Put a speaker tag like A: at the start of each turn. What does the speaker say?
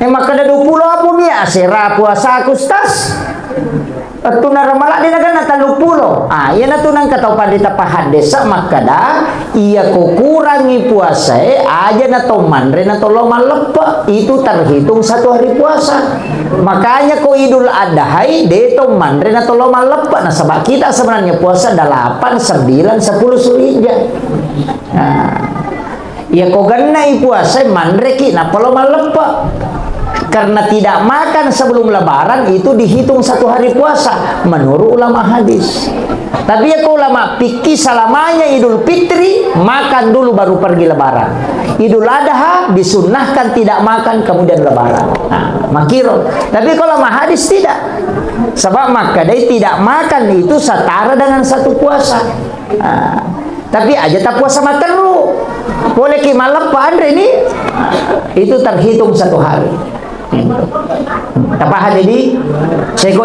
A: maka ada 20 apa ya sera puasa kustas. Tunara malak dia naga nata 20. Iya na tunang katau pandita pahadesa maka dah iya ko kurangi puasa aja na to manre na to loma lepa itu terhitung 1 hari puasa. Makanya ko Idul Adha de to manre na to loma lepa. Nah sebab kita sebenarnya puasa 8, 9, 10 Zulhijjah. Ya ko ganai puasa manre ki na loma lepa. Karena tidak makan sebelum lebaran itu dihitung 1 hari puasa menurut ulama hadis. Tapi ya ulama fikih selamanya Idul Fitri makan dulu baru pergi lebaran. Idul Adha disunnahkan tidak makan kemudian lebaran. Makiro. Tapi kalau ulama hadis tidak. Sebab maka dia tidak makan itu setara dengan 1 puasa. Tapi aja tak puasa materu. Boleh ki malepa Andre ini itu terhitung 1 hari. Tapahan ini saya